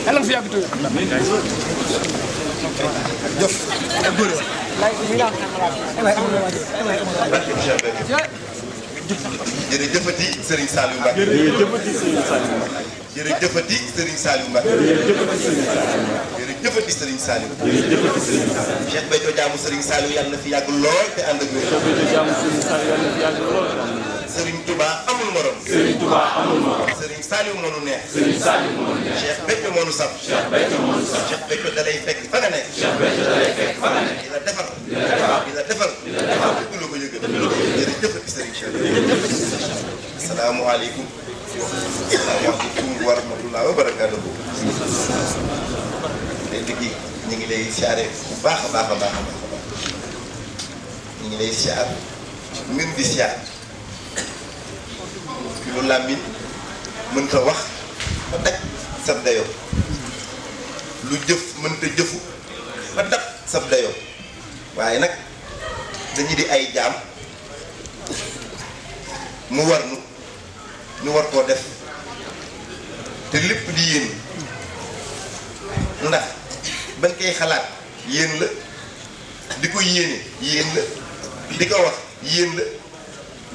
Yàlla fi yàgg tuuti. Jëf. jërëjëfati Serigne Saliou Mbacké. jërëjëfati Serigne Saliou Mbacké. jërëjëfati Serigne Saliou. Cheikh Béthio jaamu Serigne Saliou yàlla na fi yàgg lool te ànd ak wér. Serigne Touba amul morom. Serigne Touba amul morom. Serigne Saliou moo nu neex. Serigne Saliou moo nu neex. Cheikh Béthio moo nu saf. Cheikh Béthio moo nu saf. Cheikh Béthio da lay fekk fa nga nekk. Cheikh Béthio da lay fekk fa nga nekk. di la defar. di la defar. di la defar. di la defar. dëgg la ko yëgal. jërëjëfati Serigne Cheikh. asalaamaaleykum. asalaamaaleykum wa rahmatulah wa barakaatuhu. léegi ñu ngi lay siyaare bu baax a baax a baax a baax ñu ngi lay siyaar ngeen di siyaar. lu làmmiñ mënta wax ba daj sab dayoo lu jëf mënta jëfu ba daj sab dayoo waaye nag dañu di ay jaam mu war nu war koo def te lépp di yéen ndax bañ koy xalaat yéen la di ko yéene yéen la di ko wax yéen la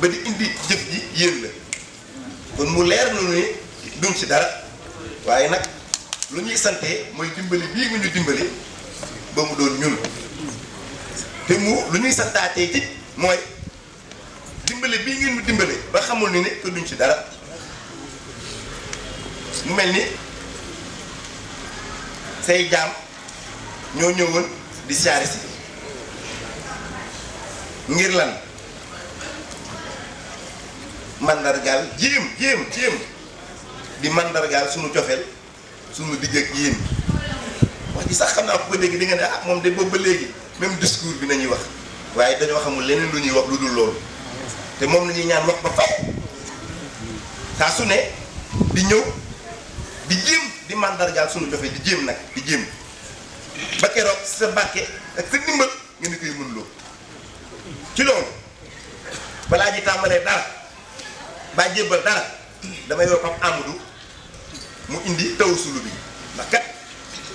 ba di indi jëf ji yéen la kon mu leer na ni duñ ci dara waaye nag lu ñuy sante mooy dimbali bii nga ñu dimbali ba mu doon ñun te mu lu ñuy santaatee ci mooy dimbali bii ngeen ñu dimbali ba xamul ni ne que duñ ci dara mu mel ni say jaam ñoo ñëwoon di siyaare si ngir lan mandargaal jéem di mandargaal sunu cofeel sunu digg ak yéen wax ji sax xam naa ko ba léegi di nga ne ah moom de boobu ba léegi même discours bi nañuy wax waaye dañoo xamul leneen lu ñuy wax lu dul loolu te moom la ñuy ñaan wax ba faw saa su ne di ñëw di jéem di mandargaal sunu cofeel di jéem nag di jéem ba keroog sa barke ak sa ndimbal ngeen di koy mën loo ci loolu balaa ji tàmbalee dara ba jébbal dara damay yor Pape Amadou mu indi taw sulu bi ndax kat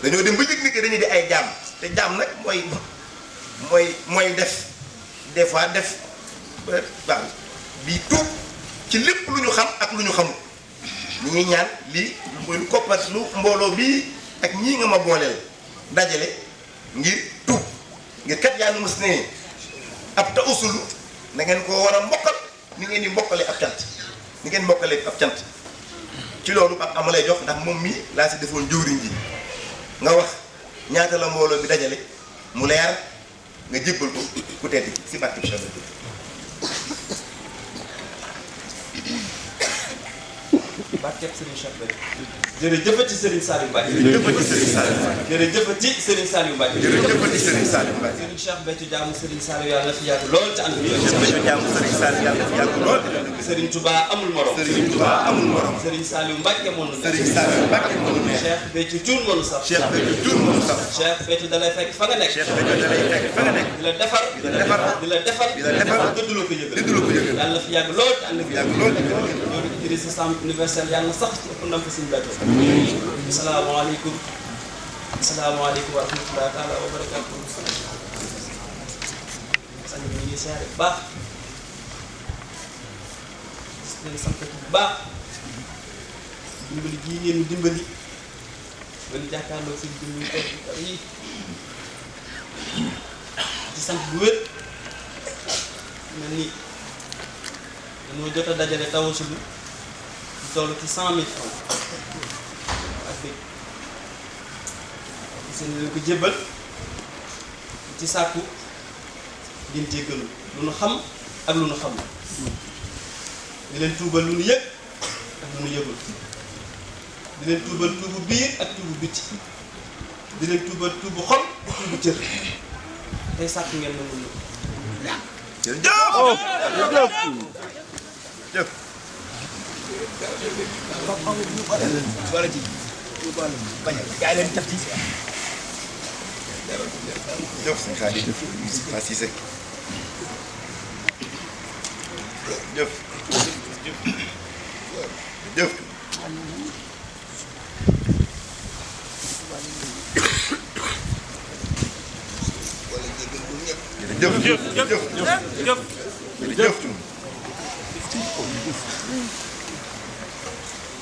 dañoo dem ba yëg ni que dañuy di ay jaam te jaam nag mooy def des fois def waaw di tuub ci lépp lu ñu xam ak lu ñu xamul ñu ngi ñaan lii mooy lu koppat lu mbooloo bii ak ñii nga ma booleel dajale ngir tuub ngir kat yaa nu mës ne ab taw sulu na ngeen koo war a mbokkal ni ngeen di mbokkale ab cant ni ngeen mbokkale ab cant ci loolu ab ama lay jox ndax moom mii laa si defoon jëwriñ ji nga wax ñaata la mbooloo bi dajale mu leer nga jébbal ko ku tedd si barke bi barkeb Serigne Cheikh Béthio jërëjëfati Serigne Saliou Mbacké jërëjëfati Serigne Saliou Mbacké jërëjëfati Serigne Saliou Mbacké jërëjëfati Serigne Saliou Mbacké Serigne Cheikh Béthio jaamu Serigne Saliou yàlla na fi yàgg lool te ànd ak Cheikh Béthio jaamu Serigne Saliou yàlla na fi yàgg lool Serigne Touba amul morom Serigne Touba amul morom Serigne Saliou Mbacké moo nu Serigne Saliou Mbacké moo nu neex Cheikh Béthio Thioune moo nu saf Cheikh Béthio Thioune moo nu saf Cheikh Béthio da lay fekk fa nga nekk Cheikh Béthio da lay fekk fa nga nekk di la defar di la defar di la defar di la defar gëdd la ko yëgal gëdd la ko yëgal yàlla na fi yàgg lool te ànd ak yàgg lool loolu Idrissa Samb universel yàlla na sax ci ëpp ndam fa Serigne Béthio asalaamaaleykum asalaamaaleykum wa rahmatulah taala wa barakaatu sañ bi ñu ngi siyaare bu baax di leen sant bu baax dimbali jii ngeen ñu dimbali ba ñu jàkkaarloo seen dimbali tool yi di sant bu wér mel ni dañoo jot a dajale tawasulu di toll ci 100 000 francs ak dëgg seen leen ko jébbal ci sàkku ngeen jéggalu lu nu xam ak lu nu xam di leen tuubal lu nu yëg ak lu nu yëgul di leen tuubal tuubu biir ak tuubu bitti di leen tuubal tuubu xol ak tuubu cër tey sàkku ngeen nangul ñu jëf jëf sëñ Xaadim Cissé jëf jëf jëf jëf jëf jëf